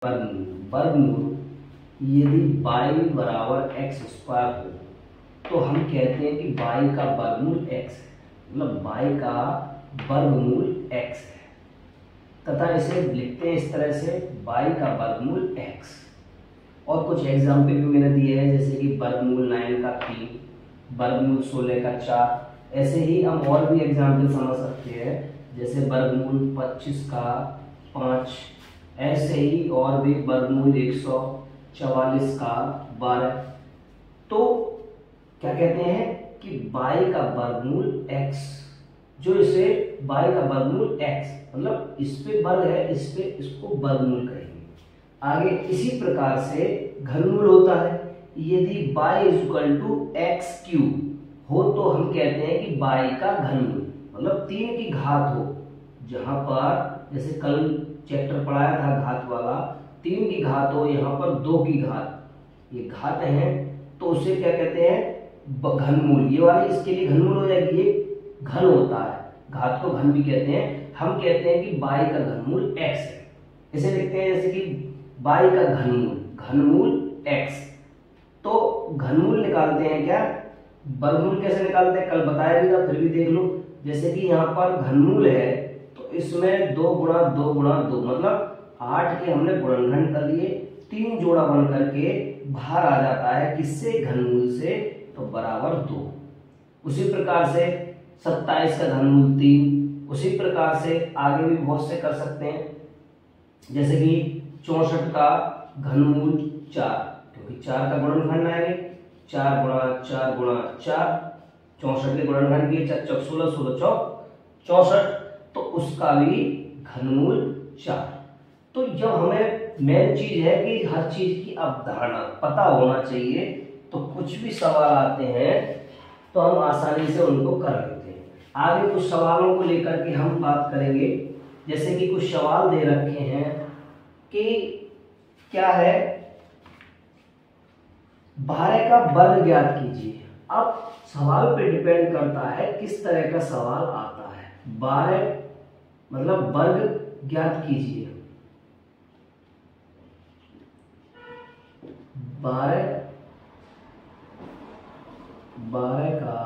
वर्गमूल यदि y बराबर एक्स स्क्वायर हो तो हम कहते हैं कि y का वर्गमूल x है, मतलब y का वर्गमूल x है, तथा इसे लिखते हैं इस तरह से y का वर्गमूल x। और कुछ एग्जाम्पल भी मैंने दिए हैं, जैसे कि वर्गमूल 9 का 3, वर्गमूल 16 का 4। ऐसे ही हम और भी एग्जाम्पल समझ सकते हैं, जैसे वर्गमूल 25 का 5, ऐसे ही और भी वर्गमूल 144 का 12। तो क्या कहते हैं कि y का वर्गमूल x, जो इसे y का वर्गमूल x मतलब इस पे वर्ग है, इस पे इसको वर्गमूल कहेंगे। आगे इसी प्रकार से घनमूल होता है, यदि y = x³ हो तो हम कहते हैं कि y का घनमूल, मतलब 3 की घात हो। जहां पर जैसे कल चैप्टर पढ़ाया था घात वाला, 3 की घात हो, यहाँ पर 2 की घात, ये घात है तो उसे क्या कहते हैं घनमूल। ये वाली इसके लिए घनमूल हो जाएगी, ये घन होता है, घात को घन भी कहते हैं। हम कहते हैं कि y का घनमूल x है, इसे लिखते हैं जैसे कि y का घनमूल x। तो घनमूल निकालते हैं क्या, वर्गमूल कैसे निकालते हैं कल बताया भी था, फिर भी देख लो। जैसे कि यहाँ पर घनमूल है तो इसमें 2 गुणा 2 गुणा 2, मतलब 8 के हमने गुणनखंड कर लिए, 3 जोड़ा बन करके बाहर आ जाता है किससे, घनमूल से, तो बराबर 2। उसी प्रकार से 27 का घनमूल 3, उसी प्रकार से आगे भी बहुत से कर सकते हैं, जैसे कि 64 का घनमूल 4, क्योंकि 4 का गुणनखंड आएंगे, 4 गुणा 4 गुणा 4, 64 के गुणनखंड किए, 4 चौक 16, 16 चौक 64, तो उसका भी घनमूल 4। तो जब हमें मेन चीज है कि हर चीज की अवधारणा पता होना चाहिए, तो कुछ भी सवाल आते हैं तो हम आसानी से उनको कर लेते हैं। आगे कुछ सवालों को लेकर के हम बात करेंगे, जैसे कि कुछ सवाल दे रखे हैं कि क्या है, 12 का वर्ग ज्ञात कीजिए। अब सवाल पे डिपेंड करता है किस तरह का सवाल आता है। 12 मतलब वर्ग ज्ञात कीजिए, 12 का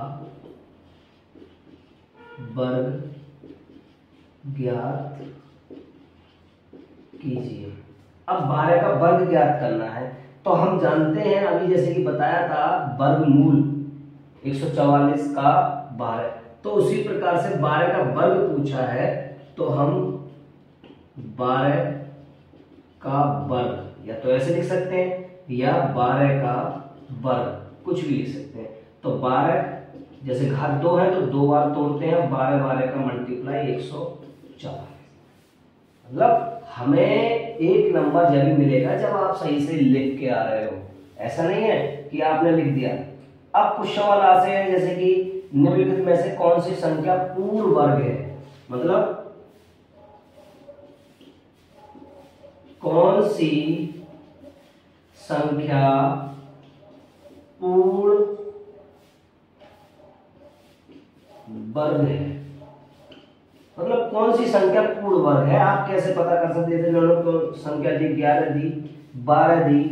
वर्ग ज्ञात कीजिए। अब 12 का वर्ग ज्ञात करना है तो हम जानते हैं, अभी जैसे कि बताया था वर्गमूल 144 का 12, तो उसी प्रकार से 12 का वर्ग पूछा है तो हम 12 का वर्ग या तो ऐसे लिख सकते हैं या 12 का वर्ग, कुछ भी लिख सकते हैं। तो 12 जैसे घात 2 है तो 2 बार तोड़ते हैं, 12 12 का मल्टीप्लाई 140। मतलब हमें एक नंबर जब मिलेगा जब आप सही से लिख के आ रहे हो, ऐसा नहीं है कि आपने लिख दिया। अब कुछ सवाल आते हैं जैसे कि निम्नलिखित में से कौन सी संख्या पूर्ण वर्ग है, मतलब कौन सी संख्या पूर्ण वर्ग है, मतलब कौन सी संख्या पूर्ण वर्ग है। आप कैसे पता कर सकते थे, लोगों को संख्या दी, 11 दी, 12 दी,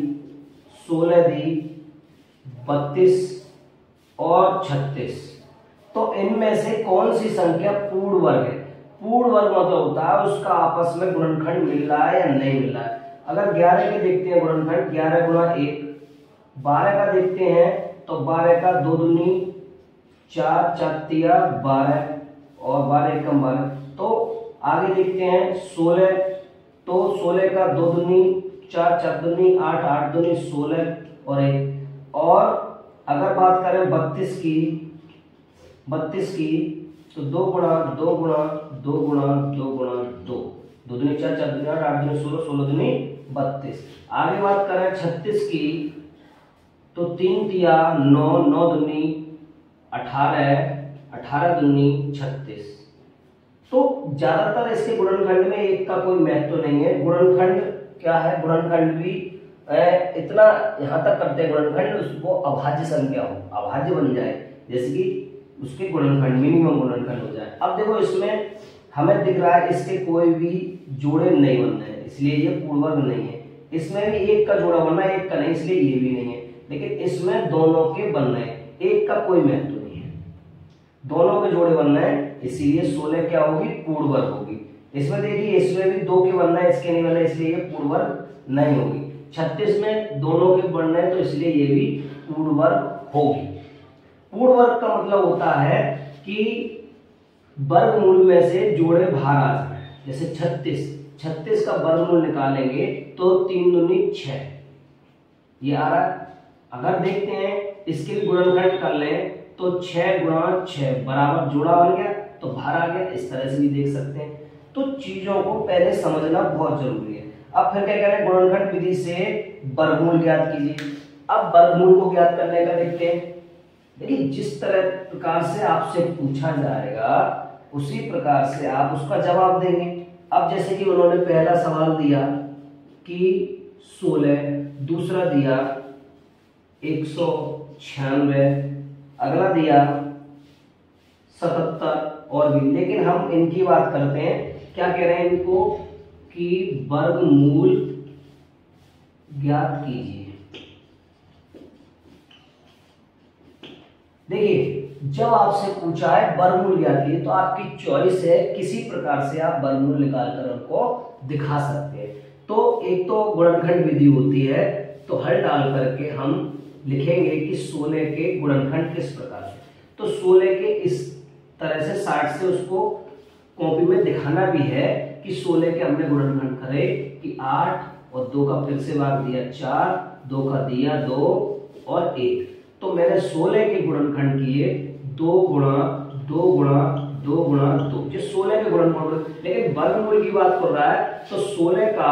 16 दी, 32 और 36, तो इनमें से कौन सी संख्या पूर्ण वर्ग है। पूर्ण वर्ग मतलब होता है उसका आपस में गुणनखंड मिल रहा है या नहीं मिल रहा है। अगर 11 के देखते हैं गुणनखंड 11 गुणा 1, 12 का देखते हैं तो 12 का 2 दूनी 4, 4 तिया 12 और 12 एकम 12। तो आगे देखते हैं 16, तो 16 का 2 दूनी 4, 4 दूनी 8, 8 दूनी 16 और 1। और अगर बात करें 32 की तो 2 गुणा 2 गुणा 2 गुणा 2 गुणा 2, 2 दूनी 4, 4 दूनी 8, 8 दूनी 16, 16 दूनी 32। आगे बात करें 36 की तो 3 तिया 9, 9 दूनी 18, 18 दूनी 36। तो ज्यादातर इसके गुणनखंड में एक का कोई महत्व नहीं है। गुणनखंड क्या है, गुणनखंड भी इतना यहां तक करते हैं गुणनखंड उसको अभाज्य संख्या हो, अभाज्य बन जाए, जैसे कि उसके गुणनखंड मिनिमम गुणनखंड हो जाए। अब देखो इसमें हमें दिख रहा है इसके कोई भी जोड़े नहीं बन रहे हैं, इसलिए ये पूर्ण वर्ग नहीं है। इसमें भी एक का जोड़ा बनना है, एक का नहीं, इसलिए ये भी नहीं है। लेकिन इसमें दोनों के बनना है, एक का कोई महत्व नहीं है, दोनों के जोड़े बनना है, इसीलिए 16 क्या होगी, पूर्ण वर्ग होगी। इसमें देखिए इसमें भी 2 के बनना है, इसके नहीं बनना है, इसलिए ये पूर्ण वर्ग नहीं होगी। 36 में दोनों के बनना है, तो इसलिए ये भी पूर्ण वर्ग होगी। पूर्ण वर्ग का मतलब होता है कि वर्गमूल में से जोड़े बाहर आ जाए। जैसे 36 का वर्गमूल निकालेंगे तो 3 दूनी 6 ये आ रहा है। अगर देखते हैं इसके भी गुणनखंड कर लें तो 6 गुणा 6 बराबर जोड़ा बन गया, तो बाहर आ गया। इस तरह से भी देख सकते हैं। तो चीजों को पहले समझना बहुत जरूरी है। अब फिर क्या कह रहे हैं, गुणनखंड विधि से वर्गमूल ज्ञात कीजिए। अब वर्गमूल को ज्ञात करने का देखते हैं। देखिए जिस तरह प्रकार से आपसे पूछा जाएगा उसी प्रकार से आप उसका जवाब देंगे। अब जैसे कि उन्होंने पहला सवाल दिया कि 16, दूसरा दिया 196, अगला दिया 77 और भी। लेकिन हम इनकी बात करते हैं, क्या कह रहे हैं इनको कि वर्गमूल ज्ञात कीजिए। देखिए जब आपसे पूछा है वर्गमूल ज्ञात कीजिए तो आपकी चॉइस है, किसी प्रकार से आप वर्गमूल निकालकर उनको दिखा सकते हैं। तो एक तो गुणनखंड विधि होती है, तो हल डाल करके हम लिखेंगे कि 16 के गुणनखंड किस प्रकार से। तो 16 के इस तरह से 60 से उसको कॉपी में दिखाना भी है कि 16 के हमने गुणनखंड करे कि 8 और 2 का फिर से भाग दिया 4, 2 का दिया 2 और 1। तो मैंने 16 के गुणनखंड किए 2 गुणा 2 गुणा 2 गुणा 2, जो 16 के गुणनखंड। लेकिन वर्गमूल की बात कर रहा है तो 16 का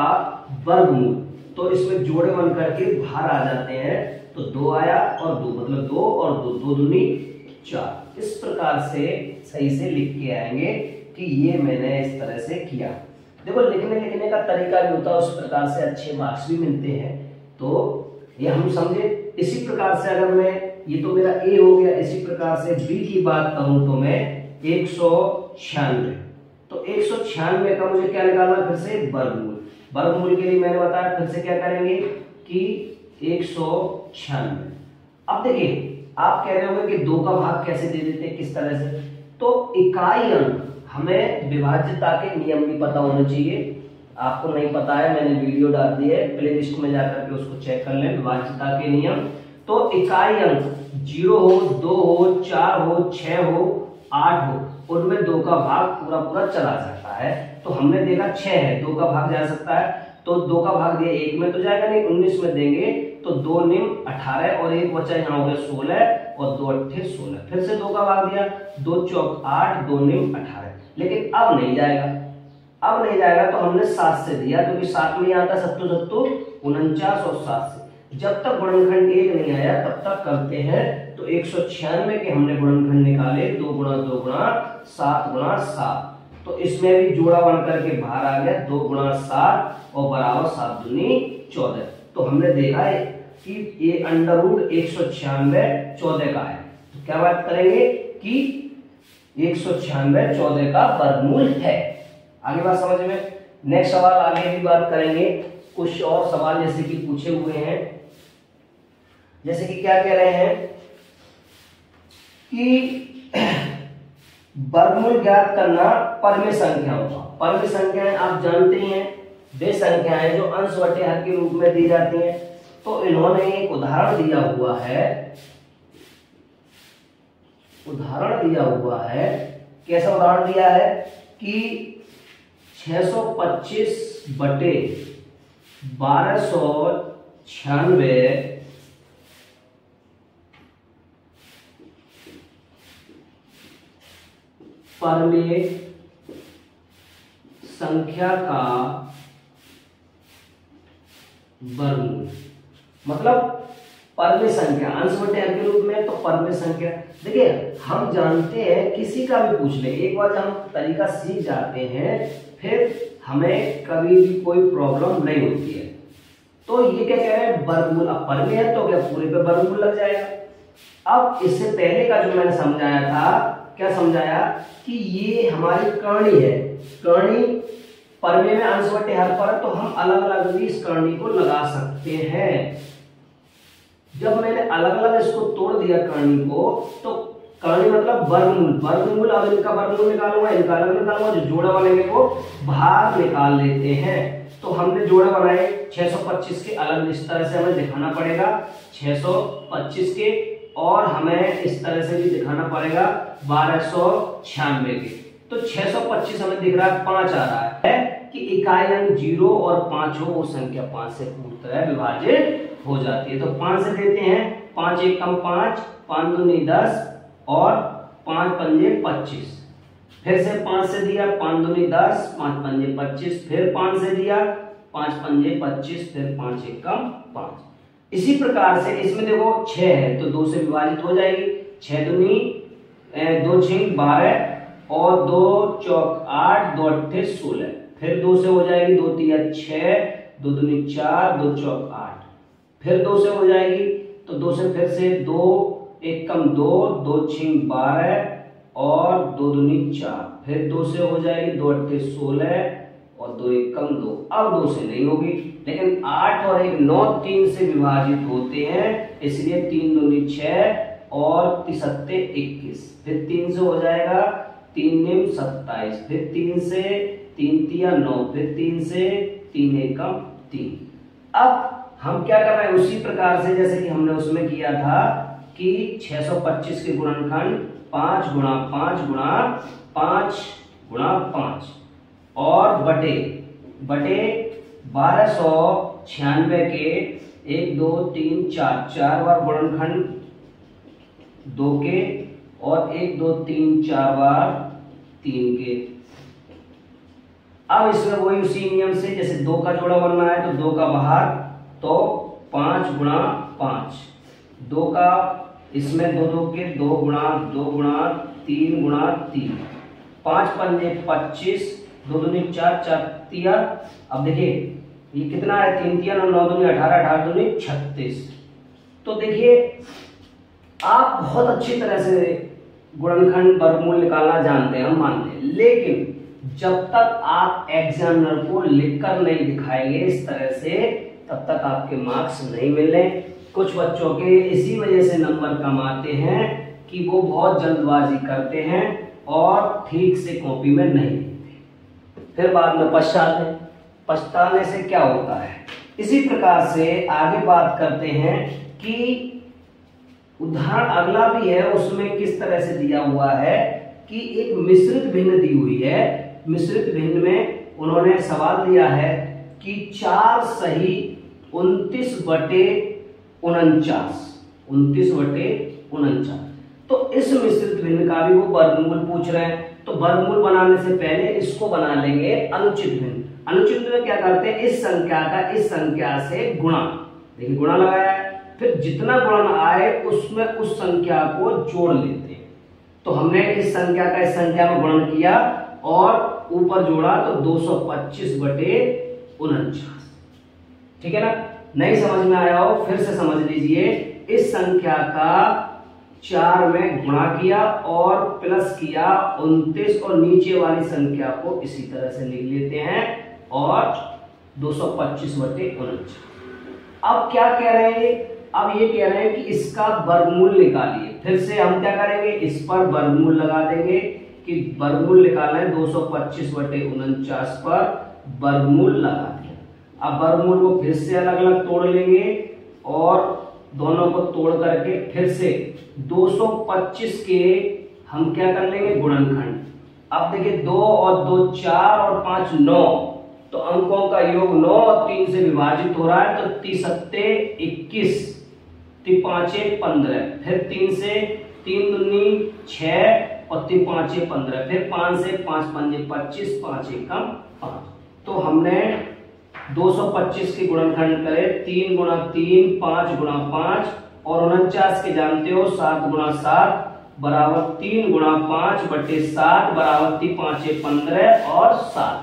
वर्गमूल, तो इसमें जोड़े बन करके बाहर आ जाते हैं। तो 2 आया और 2 मतलब 2 और 2, 2 दूनी 4। इस प्रकार से सही से लिख के आएंगे कि ये मैंने इस तरह से किया। देखो लिखने का तरीका भी होता है, उस प्रकार से अच्छे मार्क्स भी मिलते हैं। तो ये हम समझे। इसी प्रकार से अगर मैं, ये तो मेरा ए हो गया, इसी प्रकार से बी की बात करूं तो मैं 196, तो 196 का मुझे क्या निकालना, फिर से वर्गमूल। वर्गमूल के लिए मैंने बताया फिर से क्या करेंगे कि 196। अब देखिए आप कह रहे होंगे कि 2 का भाग कैसे दे देते हैं, किस तरह से। तो इकाई अंक, हमें विभाज्यता के नियम भी पता होने चाहिए। आपको नहीं पता है, मैंने वीडियो डाल दी है, प्ले लिस्ट में जाकर के उसको चेक कर लें, विभाज्यता के नियम। तो इकाई अंक 0 हो, 2 हो, 4 हो, 6 हो, 8 हो, उनमें 2 का भाग पूरा पूरा चला जाता है। तो हमने देखा 6 है, 2 का भाग जा सकता है, तो 2 का भाग दिया 1 में तो जाएगा नहीं, 19 में देंगे तो 2 निम 18 और 1 बचा यहाँ हो गया 16 और 2 अट्ठे 16। फिर से 2 का भाग दिया, 2 चौक 8, 2 निम 18। लेकिन अब नहीं जाएगा, अब नहीं जाएगा तो हमने 7 से दिया, क्योंकि 7 में आता 7 7 49 और 7 से। जब तक गुणनखंड 1 नहीं आया तब तक करते हैं। तो 196 के हमने गुणनखंड निकाले, 2 गुणा 2 गुणा 7 गुणा 7। तो इसमें भी जोड़ा बन करके बाहर आ गया, 2 गुणा 7 और बराबर 7 दूनी 14। तो हमने देखा है कि ये अंडर रूट 196 14 का है। तो क्या बात करेंगे कि 196 14 का वर्गमूल है। आगे बात समझ में। नेक्स्ट सवाल आगे भी बात करेंगे, कुछ और सवाल जैसे कि पूछे हुए हैं। जैसे कि क्या कह रहे हैं कि वर्गमूल ज्ञात करना परमेय संख्याओं का। परमेय संख्याएं आप जानते ही हैं, वे संख्याएं जो अंश बटे हर के रूप में दी जाती हैं। तो इन्होंने एक उदाहरण दिया हुआ है, कैसा उदाहरण दिया है कि 625 बटे 1296 परमेय संख्या का वर्गमूल। मतलब परमेय संख्या अंश बटे हर के रूप में, तो परमेय संख्या। देखिए हम जानते हैं, किसी का भी पूछ ले, एक बार हम तरीका सीख जाते हैं फिर हमें कभी भी कोई प्रॉब्लम नहीं होती है। तो ये क्या कह रहे हैं, वर्गमूल। अब परमेय है तो क्या पूरे पे वर्गमूल लग जाएगा। अब इससे पहले का जो मैंने समझाया था, क्या समझाया कि ये हमारी करणी है, करणी परमे में अंश बटे हर पर है, तो हम अलग अलग भी इस करनी को लगा सकते हैं। जब मैंने अलग अलग इसको तोड़ दिया करनी को, तो करनी मतलब वर्गमूल, वर्गमूल, अब इनका वर्गमूल निकालूंगा, इनका अलग निकालूंगा, जो जोड़ा बनेंगे वो बाहर निकाल लेते हैं। तो हमने जोड़े बनाए 625 के, अलग इस तरह से हमें दिखाना पड़ेगा 625 के, और हमें इस तरह से भी दिखाना पड़ेगा 1296 के। तो 625 हमें दिख रहा है 5 आ रहा है कि इकाई अंक 0 और 5 हो, वो संख्या 5 से पूरी तरह विभाजित हो जाती है। तो 5 से देते हैं, 5 एक कम 5, 5 दूनी 10 और 5 पंजे 25। फिर से 5 से दिया, 5 दूनी 10, 5 पंजे 25, फिर 5 से दिया, 5 पंजे 25, फिर 5 एक कम 5। इसी प्रकार से इसमें देखो 6 है तो 2 से विभाजित हो जाएगी, 6 दूनी 2 6 12 और 2 चौक 8, 2 अट्ठे 16, फिर 2 से हो जाएगी, 2 तिया 6, 2 दूनी 4, 2 चौक 8, फिर 2 से हो जाएगी, तो 2 से फिर से 2 एक कम 2, 2 6 12 और 2 दूनी 4, फिर 2 से हो जाएगी, 2 अट्ठे 16 और 2 एक कम 2। अब 2 से नहीं होगी, लेकिन 8 और 1 9 3 से विभाजित होते हैं, इसलिए 3 दूनी 6 और 3 सत्ते 21, फिर 3 से हो जाएगा, 3 निम 27, फिर 3 से 3 तिया 9, फिर 3 से 3 एकम 3। अब हम क्या कर रहे हैं, उसी प्रकार से जैसे कि हमने उसमें किया था कि 625 के गुणनखंड 5 गुणा 5 गुणा 5 गुणा 5 और बटे 1296 के 1 2 3 4 4 बार गुणनखंड 2 के और 1 2 3 4 बार 3 के। अब इसमें वही उसी नियम से, जैसे 2 का जोड़ा बनना है तो 2 का बाहर, तो 5 गुणा 5, 2 का इसमें 2 2 के 2 गुणा 3 गुणा 3, 5 पंजे 25, 2 दूनी 4 4 तिया। अब देखिए ये कितना है, 3 तिया 9 9 दूनी 18, 18 दूनी 36। तो देखिए आप बहुत अच्छी तरह से गुणनखंड वर्गमूल निकालना जानते हैं, हम मानते हैं, लेकिन जब तक आप एग्जामिनर को लिखकर नहीं दिखाएंगे इस तरह से, तब तक आपके मार्क्स नहीं मिलने। कुछ बच्चों के इसी वजह से नंबर कम आते हैं कि वो बहुत जल्दबाजी करते हैं और ठीक से कॉपी में नहीं लिखते, फिर बाद में पछताने से क्या होता है। इसी प्रकार से आगे बात करते हैं कि उदाहरण अगला भी है, उसमें किस तरह से दिया हुआ है कि एक मिश्रित भिन्न दी हुई है। मिश्रित भिन्न में उन्होंने सवाल दिया है कि 4 सही 29 बटे 49। तो इस मिश्रित भिन्न का भी वो वर्गमूल पूछ रहे हैं। तो वर्गमूल बनाने से पहले इसको बना लेंगे अनुचित भिन्न। अनुचित भिन्न में क्या करते हैं, इस संख्या का इस संख्या से गुणा, देखिए गुणा लगाया है, फिर जितना गुणन आए उसमें उस संख्या को जोड़ लेते हैं। तो हमने इस संख्या का इस संख्या में गुणन किया और ऊपर जोड़ा, तो 225 बटे 49। ठीक है ना, नहीं समझ में आया हो फिर से समझ लीजिए। इस संख्या का 4 में गुणा किया और प्लस किया 29 और नीचे वाली संख्या को इसी तरह से लिख लेते हैं और 225 बटे 49। अब क्या कह रहे हैं, अब ये कह रहे हैं कि इसका वर्गमूल निकालिए। फिर से हम क्या करेंगे, इस पर वर्गमूल लगा देंगे कि वर्गमूल निकालना है, 225 बटे 49 पर वर्गमूल लगा दिया। अब वर्गमूल को फिर से अलग अलग तोड़ लेंगे और दोनों को तोड़ करके फिर से 225 के हम क्या कर लेंगे, गुणनखंड। अब देखिए 2 और 2 4 और 5 9, तो अंकों का योग 9 और 3 से विभाजित हो रहा है, तो 3 सत्ते 21, 3 पांचे 15, फिर 3 से 3 दूनी 6 और 3 पांचे 15, फिर 5 से 5 पंजे 25, 5 एकम 5। तो हमने 225 के गुणनखंड करे, 3 गुणा 3, 5 गुणा 5 और 49 के जानते हो 7 गुणा 7 बराबर 3 गुणा 5 बटे 7 बराबर 3 पांचे 15 और 7।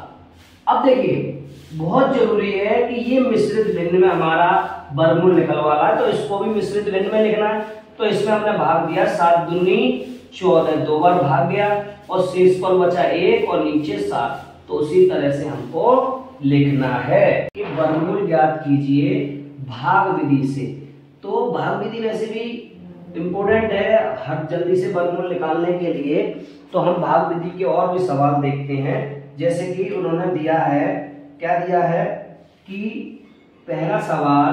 अब देखिए बहुत जरूरी है कि ये मिश्रित भिन्न में हमारा वर्गमूल निकलवाना है, तो इसको भी मिश्रित भिन्न में लिखना है। तो इसमें हमने भाग दिया, 7 दूनी 14, 2 बार भाग गया और शेष पर बचा 1 और नीचे 7। तो उसी तरह से हमको लिखना है कि वर्गमूल ज्ञात कीजिए भाग विधि से। तो भाग विधि वैसे भी इम्पोर्टेंट है हर जल्दी से वर्गमूल निकालने के लिए। तो हम भाग विधि के और भी सवाल देखते हैं, जैसे कि उन्होंने दिया है, क्या दिया है कि पहला सवाल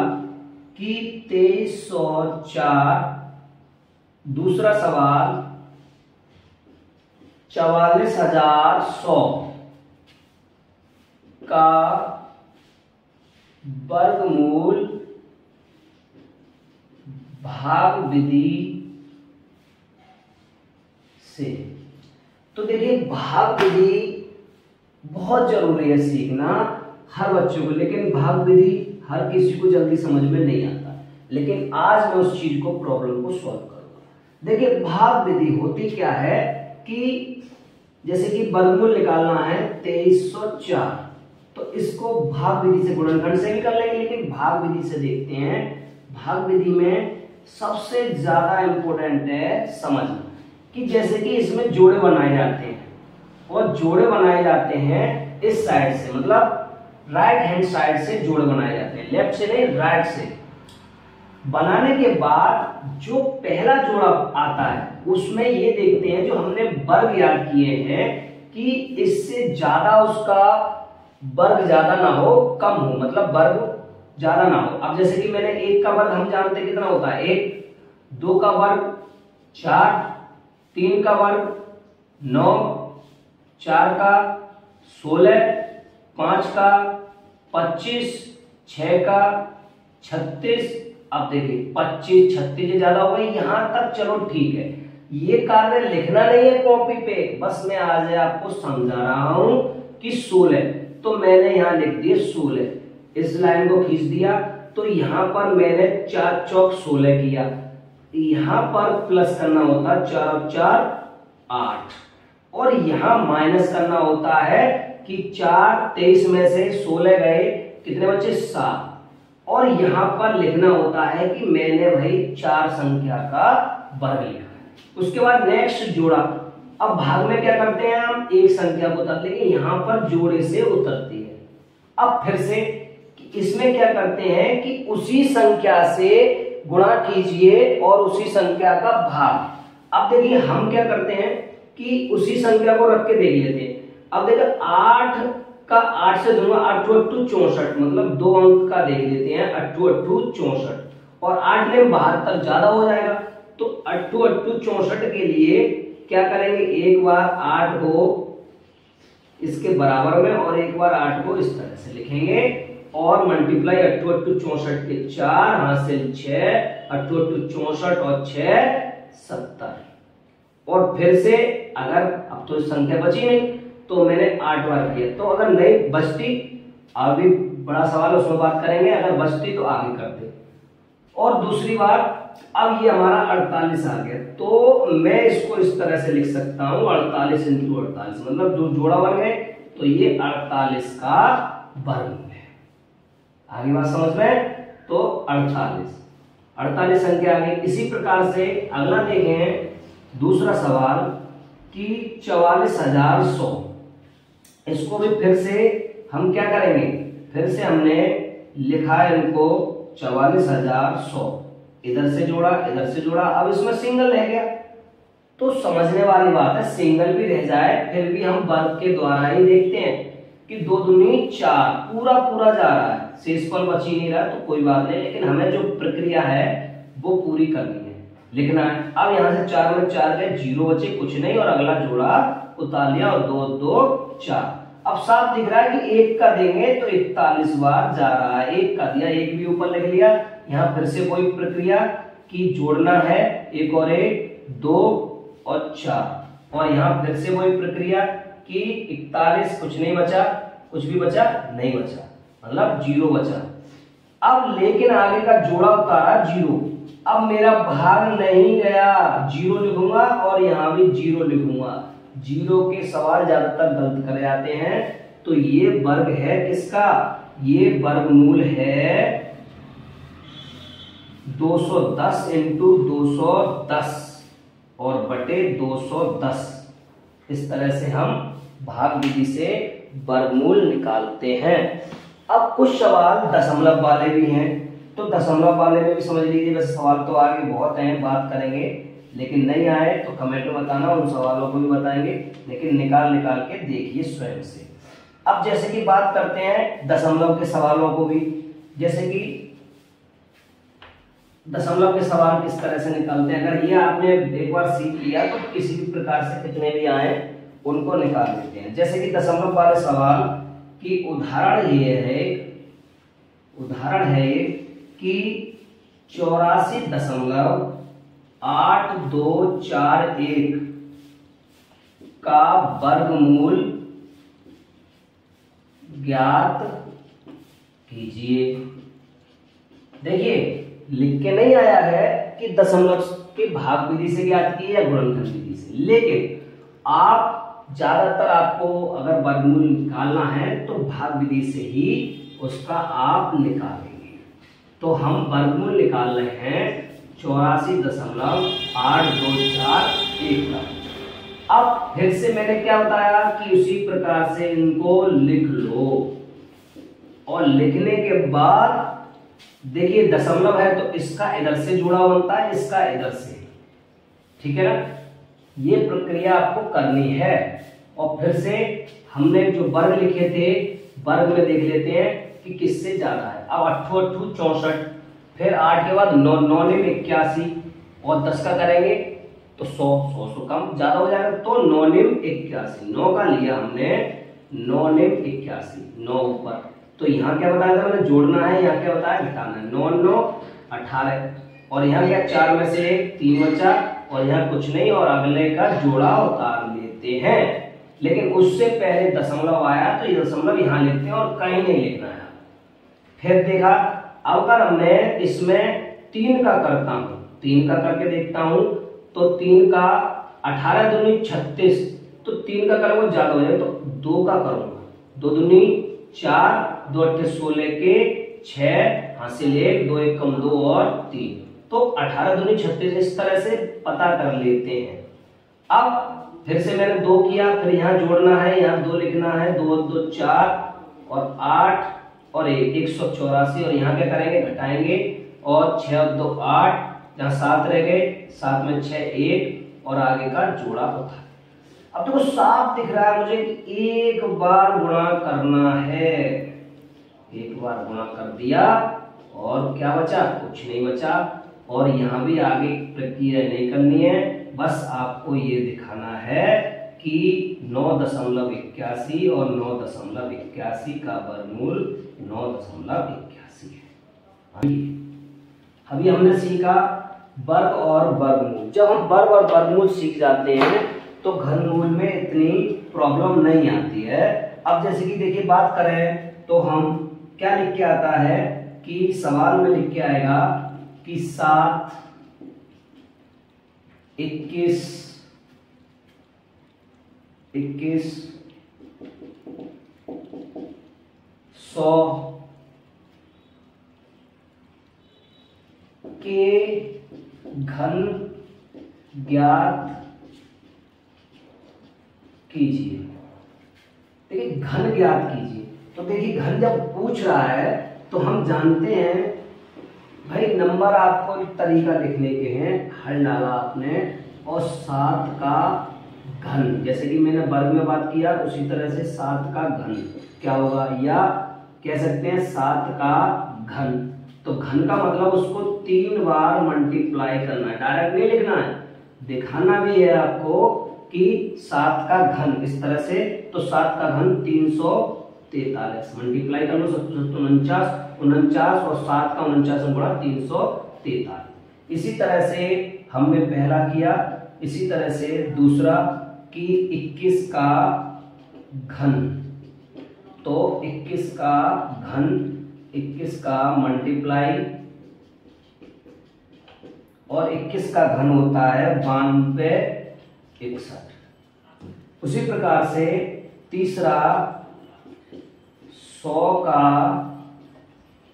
कि 2304, दूसरा सवाल 44,100 का वर्गमूल भाग विधि से। तो देखिए भाग विधि बहुत जरूरी है सीखना हर बच्चों को, लेकिन भाग विधि हर किसी को जल्दी समझ में नहीं आता। लेकिन आज मैं उस चीज को प्रॉब्लम को सॉल्व करूंगा। देखिए भाग विधि होती क्या है कि जैसे कि वर्गमूल निकालना है 2304, तो इसको भाग विधि से गुणनखंड से भी कर लेंगे, लेकिन भाग विधि से देखते हैं। भाग विधि में सबसे ज्यादा इंपॉर्टेंट है समझना कि जैसे कि इसमें जोड़े बनाए जाते हैं, और जोड़े बनाए जाते हैं इस साइड से, मतलब राइट हैंड साइड से जोड़े बनाए जाते हैं, लेफ्ट से नहीं राइट से। बनाने के बाद जो पहला जोड़ा आता है उसमें ये देखते हैं जो हमने वर्ग याद किए हैं कि इससे ज्यादा उसका वर्ग ज्यादा ना हो, कम हो, मतलब वर्ग ज्यादा ना हो। अब जैसे कि मैंने 1 का वर्ग हम जानते हैं कितना होता है 1, 2 का वर्ग 4, 3 का वर्ग 9, 4 का 16, 5 का 25, 6 का 36। अब देखिए 25 36 ज्यादा हो गई, यहां तक चलो ठीक है। ये कार्य लिखना नहीं है कॉपी पे, बस मैं आज आपको समझा रहा हूं कि 16, तो मैंने यहां लिख दिया 16, इस लाइन को खींच दिया। तो यहां पर मैंने 4 चौक 16 किया, यहां पर प्लस करना होता 4 और 4 8, और यहां माइनस करना होता है कि 4 23 में से 16 गए, कितने बचे 7, और यहां पर लिखना होता है कि मैंने भाई 4 संख्या का वर्ग लिखा है। उसके बाद नेक्स्ट जोड़ा। अब भाग में क्या करते हैं हम, एक संख्या को उतरते हैं, यहां पर जोड़े से उतरती है। अब फिर से इसमें क्या करते हैं कि उसी संख्या से गुणा कीजिए और उसी संख्या का भाग। अब देखिए हम क्या करते हैं कि उसी संख्या को रख के देख लेते हैं। अब देखिए 8 का 8 से दूंगा 8 8 64, मतलब 2 अंक का देख लेते हैं 8 8 64, और 8 ने 72 ज्यादा हो जाएगा। तो 8 8 64 के लिए क्या करेंगे, एक बार 8 को इसके बराबर में और एक बार 8 को इस तरह से लिखेंगे, और मल्टीप्लाई 8 8 64 के 4 हासिल 6, 8 8 64 और 6 70। और फिर से अगर अब तो संख्या बची नहीं तो मैंने 8 बार किया, तो अगर नहीं बचती, अभी बड़ा सवाल उसमें बात करेंगे, अगर बचती तो आगे करते। और दूसरी बार अब ये हमारा 48 आ गया, तो मैं इसको इस तरह से लिख सकता हूं 48 × 48, मतलब जो जोड़ा वर्ग है तो ये 48 का वर्ग है। आगे बात समझ में, तो 48 संख्या आ गई। इसी प्रकार से अगला देखें दूसरा सवाल कि 44,100, इसको भी फिर से हम क्या करेंगे, फिर से हमने लिखा है इनको 44,100, इधर से जोड़ा इधर से जोड़ा, अब इसमें सिंगल रह गया। तो समझने वाली बात है, सिंगल भी रह जाए फिर भी हम वर्ग के द्वारा ही देखते हैं कि 2 दूनी 4, पूरा पूरा जा रहा है, शेषफल बच ही नहीं रहा, तो कोई बात नहीं, लेकिन हमें जो प्रक्रिया है वो पूरी करनी है, लिखना है। अब यहां से 4 में 4 गए, 0 बचे, कुछ नहीं, और अगला जोड़ा उतार लिया, और 2 2 4। अब साफ दिख रहा है कि 1 का देंगे तो 41 बार जा रहा है, 1 का दिया, 1 भी ऊपर लिख लिया। यहाँ फिर से कोई प्रक्रिया कि जोड़ना है 1 और 1 2 और 4, और यहाँ फिर से वही प्रक्रिया कि 41, कुछ नहीं बचा, कुछ भी बचा नहीं बचा, मतलब 0 बचा। अब लेकिन आगे का जोड़ा उतारा 0, अब मेरा भाग नहीं गया, 0 लिखूंगा और यहाँ भी 0 लिखूंगा। 0 के सवाल ज्यादातर गलत करे जाते हैं। तो ये वर्ग है किसका, ये वर्गमूल है 210 × 210 और बटे 210। इस तरह से हम भाग विधि से वर्गमूल निकालते हैं। अब कुछ सवाल दशमलव वाले भी हैं, तो दशमलव वाले में भी समझ लीजिए। वैसे सवाल तो आगे बहुत हैं, बात करेंगे, लेकिन नहीं आए तो कमेंट में बताना, उन सवालों को भी बताएंगे, लेकिन निकाल निकाल के देखिए स्वयं से। अब जैसे कि बात करते हैं दशमलव के सवालों को भी, जैसे कि दशमलव के सवाल किस तरह से निकालते हैं। अगर ये आपने एक बार सीख लिया तो किसी भी प्रकार से कितने भी आए उनको निकाल लेते हैं। जैसे कि दशमलव वाले सवाल की उदाहरण ये है, उदाहरण है ये कि 84.8241 का वर्गमूल ज्ञात कीजिए। देखिए लिख के नहीं आया है कि दशमलव के भाग विधि से ज्ञात कीजिए या गुणनखंड विधि से, लेकिन आप ज्यादातर आपको अगर वर्गमूल निकालना है तो भाग विधि से ही उसका आप निकालेंगे। तो हम वर्गमूल निकाल रहे हैं 84.8241 का। अब फिर से मैंने क्या बताया कि उसी प्रकार से इनको लिख लो, और लिखने के बाद देखिए दशमलव है तो इसका इधर से जुड़ा बनता है, इसका इधर से, ठीक है ना। ये प्रक्रिया आपको करनी है। और फिर से हमने जो वर्ग लिखे थे, वर्ग में देख लेते हैं कि किससे ज्यादा है। अब 8 8 64, फिर 8 के बाद 9 9 81, और 10 का करेंगे तो 100 100 100 कम ज्यादा हो जाएगा, तो 9 81, 9 का लिया हमने, 9 81, 9 ऊपर। तो यहाँ क्या बताया था मैंने, जोड़ना है, यहाँ क्या बताया घटाना है। 9 9 18, और यहाँ क्या 4 में से 1 3 बचा, और यहाँ कुछ नहीं, और अगले का जोड़ा उतार लेते हैं। लेकिन उससे पहले दशमलव आया तो ये दशमलव यहाँ लिखते हैं और कहीं नहीं लिखना है। फिर देखा, अगर मैं इसमें 3 का करता हूँ, 3 का करके देखता हूँ, तो 3 का 18 दूनी 36, तो 3 का करूंगा ज्यादा हो जाएगा, तो 2 का करूंगा, 2 दूनी 4, 2 8 16 के 6, हासिल 1, 2 1 कम 2 और 3, तो 18 दूनी 36। इस तरह से पता कर लेते हैं। अब फिर से मैंने 2 किया, फिर यहाँ जोड़ना है, यहाँ 2 लिखना है, 2 2 4 और 8 और 1 184, और यहाँ क्या करेंगे घटाएंगे, और 6 और 2 8, यहाँ 7 रह गए, 7 में 6 1, और आगे का जोड़ा होता है। अब देखो साफ दिख रहा है मुझे कि एक बार गुणा करना है, एक बार गुणा कर दिया, और क्या बचा, कुछ नहीं बचा। और यहाँ भी आगे प्रक्रिया नहीं करनी है, बस आपको ये दिखाना है कि 9.81 और 9.81 का वर्गमूल 9.81 है। अभी हमने सीखा वर्ग और वर्गमूल। जब हम वर्ग और वर्गमूल सीख जाते हैं तो घनमूल में इतनी प्रॉब्लम नहीं आती है। अब जैसे कि देखिए बात करें तो हम क्या लिख के आता है कि सवाल में लिख के आएगा कि 7 21 100 के घन ज्ञात कीजिए। देखिए घन ज्ञात कीजिए, तो देखिए घन जब पूछ रहा है तो हम जानते हैं भाई नंबर आपको एक तरीका लिखने के हैं, हल डाला आपने, और 7 का घन, जैसे कि मैंने वर्ग में बात किया उसी तरह से 7 का घन क्या होगा, या कह सकते हैं 7 का घन। तो घन का मतलब उसको 3 बार मल्टीप्लाई करना है, डायरेक्ट नहीं लिखना है, दिखाना भी है आपको कि 7 का घन इस तरह से। तो 7 का घन 343, मल्टीप्लाई कर लो 49 और 7 का 49 में गुणा 343। इसी तरह से हमने पहला किया, इसी तरह से दूसरा कि 21 का घन, तो 21 का घन, 21 का मल्टीप्लाई, और 21 का घन होता है 9261। उसी प्रकार से तीसरा 100 का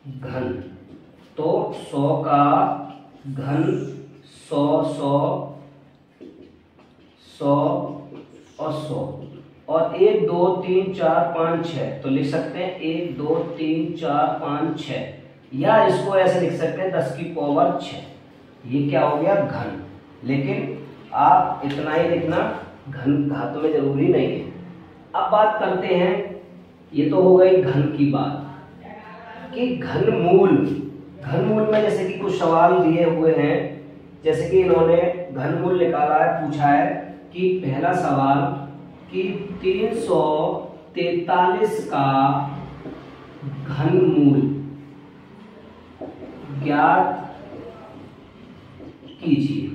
घन, तो 100 का घन 100 100 100 और 100, और 1 2 3 4 5 6, तो लिख सकते हैं 1 2 3 4 5 6, या इसको ऐसे लिख सकते हैं 10 की पावर 6। ये क्या हो गया? घन। लेकिन आप इतना ही लिखना, घन घात में जरूरी नहीं है। अब बात करते हैं, ये तो हो गई घन की बात, कि घनमूल। घनमूल में जैसे कि कुछ सवाल दिए हुए हैं, जैसे कि इन्होंने घनमूल निकाला है, पूछा है कि पहला सवाल कि 343 का घनमूल ज्ञात कीजिए।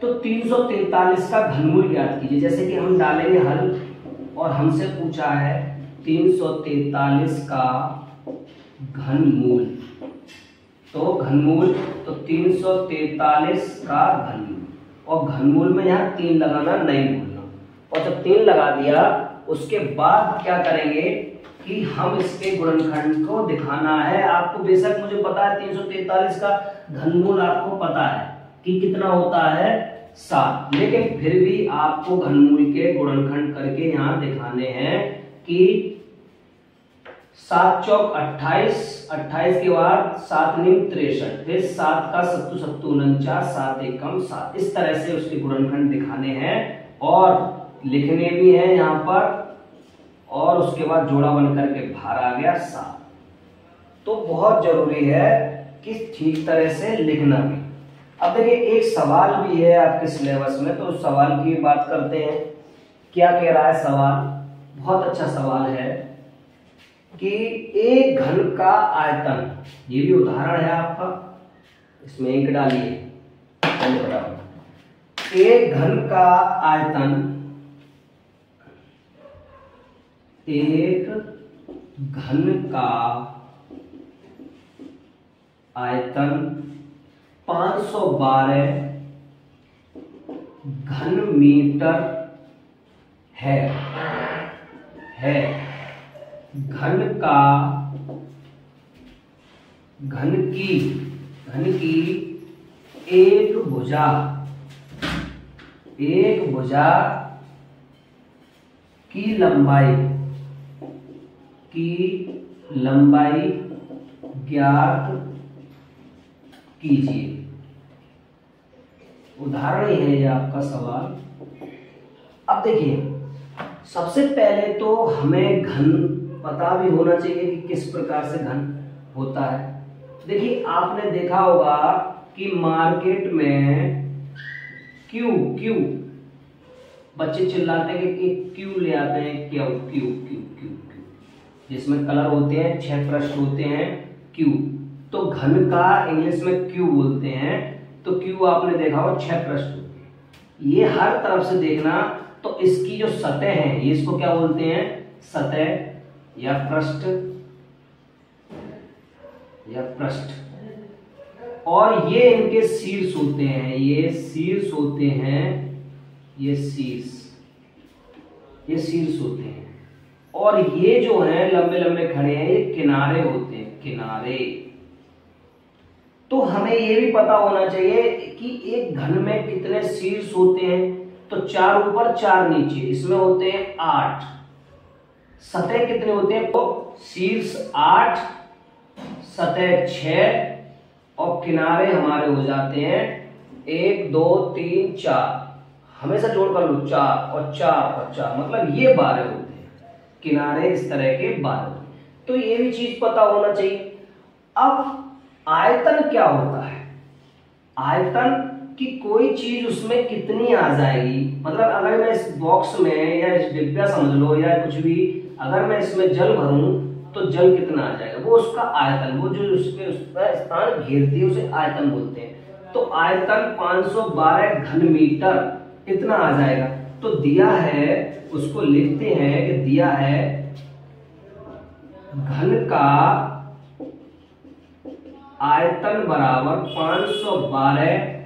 तो 343 का घनमूल ज्ञात कीजिए, जैसे कि हम डालेंगे हल, और हमसे पूछा है 343 का घनमूल। तो घनमूल, तो 343 का घनमूल, और घनमूल में यहाँ 3 लगाना नहीं भूलना। और जब 3 लगा दिया, उसके बाद क्या करेंगे कि हम इसके गुणनखंड को दिखाना है। आपको बेशक मुझे पता है 343 का घनमूल आपको पता है कि कितना होता है, 7, लेकिन फिर भी आपको घनमूल के गुणनखंड करके यहाँ दिखाने हैं कि 7 चौक 28, 28 के बाद 7 नीम 63, फिर 7 का 7 7 49, 7 एकम 7, इस तरह से उसके गुणनखंड दिखाने हैं और लिखने भी हैं यहाँ पर, और उसके बाद जोड़ा बन करके बाहर आ गया 7। तो बहुत जरूरी है कि ठीक तरह से लिखना भी। अब देखिए एक सवाल भी है आपके सिलेबस में, तो उस सवाल की बात करते हैं। क्या कह रहा है सवाल? बहुत अच्छा सवाल है कि एक घन का आयतन, ये भी उदाहरण है आपका, इसमें एक डालिए, एक घन का आयतन, एक घन का आयतन 512 घन मीटर है। घन की एक भुजा की लंबाई ज्ञात कीजिए। उदाहरण है ये आपका सवाल। अब देखिए, सबसे पहले तो हमें घन पता भी होना चाहिए कि किस प्रकार से घन होता है। देखिए आपने देखा होगा कि मार्केट में क्यू बच्चे चिल्लाते हैं कि क्यू ले आते हैं, Q Q Q Q Q, जिसमें कलर होते हैं, 6 पृष्ठ होते हैं, क्यू। तो घन का इंग्लिश में क्यू बोलते हैं। तो क्यू आपने देखा हो 6 पृष्ठ होते हैं। ये हर तरफ से देखना, तो इसकी जो सतह है, ये इसको क्या बोलते हैं? सतह या पृष्ठ और ये इनके शीर्ष होते हैं, ये शीर्ष होते हैं, ये शीर्ष होते हैं। और ये जो है लंबे लंबे खड़े हैं, ये किनारे होते हैं, किनारे। तो हमें ये भी पता होना चाहिए कि एक घन में कितने शीर्ष होते हैं। तो 4 ऊपर 4 नीचे, इसमें होते हैं 8। सतह कितने होते हैं? तो शीर्ष 8, सतह 6, और किनारे हमारे हो जाते हैं 1 2 3 4, हमेशा जोड़ कर लो, 4 और 4 और 4, मतलब ये 12 होते हैं किनारे, इस तरह के 12। तो ये भी चीज पता होना चाहिए। अब आयतन क्या होता है? आयतन कि कोई चीज उसमें कितनी आ जाएगी, मतलब अगर मैं इस बॉक्स में या इस डिब्बा समझ लो या कुछ भी, अगर मैं इसमें जल भरूं तो जल कितना आ जाएगा, वो उसका आयतन, वो जो उसका स्थान घेरती है उसे आयतन बोलते हैं। तो आयतन 512 घन मीटर इतना आ जाएगा। तो दिया है, उसको लिखते हैं कि दिया है घन का आयतन बराबर 512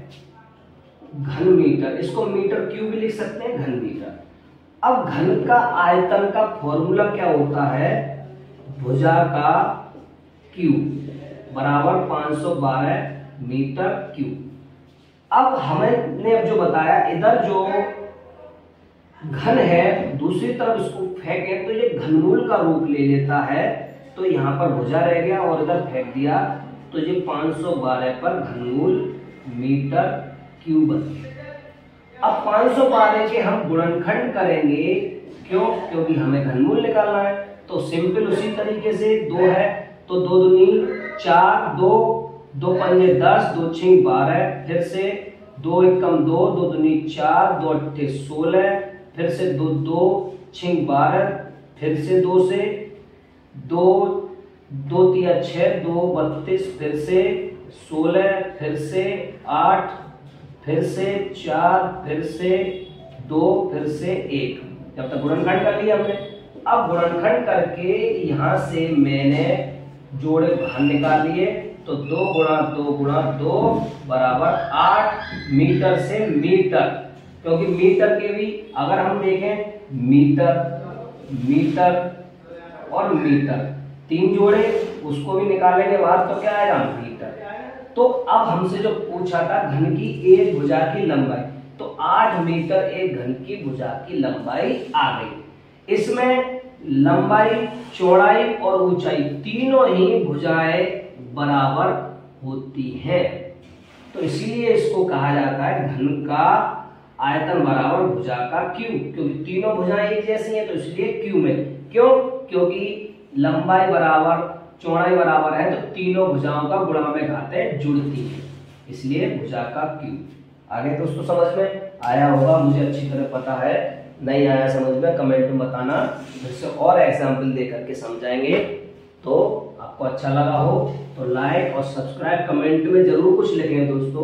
घन मीटर। इसको मीटर क्यूब भी लिख सकते हैं, घन मीटर। अब घन का आयतन का फॉर्मूला क्या होता है? भुजा का क्यूब बराबर 512 मीटर क्यूब। अब हमने अब जो बताया, इधर जो घन है, दूसरी तरफ इसको फेंके तो ये घनमूल का रूप ले लेता है। तो यहाँ पर भुजा रह गया और इधर फेंक दिया तो ये 512 पर घनमूल मीटर क्यूब बन गया। अब 512 के हम गुणनखंड करेंगे, क्यों? क्योंकि हमें घनमूल निकालना है। तो सिंपल उसी तरीके से 2 है तो 2 दूनी 4, 2 पंजे 10, 2 छीं 12, फिर से 2 एकम 2, 2 दूनी 4, 2 अट्ठे 16, फिर से 2 छीं 12, फिर से 2 से 2 तिया 6, 2 32, फिर से 16, फिर से 8, फिर से 4, फिर से 2, फिर से 1। जब तक गुणनखंड कर लिया हमने। अब गुणनखंड करके यहां से मैंने जोड़े बाहर निकाल लिए तो 2 गुणा 2 बराबर 8 मीटर से मीटर। क्योंकि मीटर के भी अगर हम देखें मीटर, मीटर और मीटर 3 जोड़े, उसको भी निकालेंगे बाहर तो क्या आएगा? मीटर। तो अब हमसे जो पूछा था घन की एक भुजा की लंबाई, तो 8 मीटर एक घन की भुजा की लंबाई आ गई। इसमें लंबाई, चौड़ाई और ऊंचाई तीनों ही भुजाएं बराबर होती हैं। तो इसीलिए इसको कहा जाता है घन का आयतन बराबर भुजा का क्यूब। क्योंकि तीनों भुजाएं एक जैसी हैं तो इसलिए क्यूब में। क्यों? क्योंकि लंबाई बराबर चौड़ाई बराबर है तो तीनों भुजाओं का गुणा में घातें जुड़ती हैं, इसलिए भुजा का क्यूब। आगे दोस्तों समझ में आया होगा, मुझे अच्छी तरह पता है। नहीं आया समझ में कमेंट में बताना, फिर से और एग्जाम्पल दे करके समझाएंगे। तो आपको अच्छा लगा हो तो लाइक और सब्सक्राइब कमेंट में जरूर कुछ लिखें दोस्तों।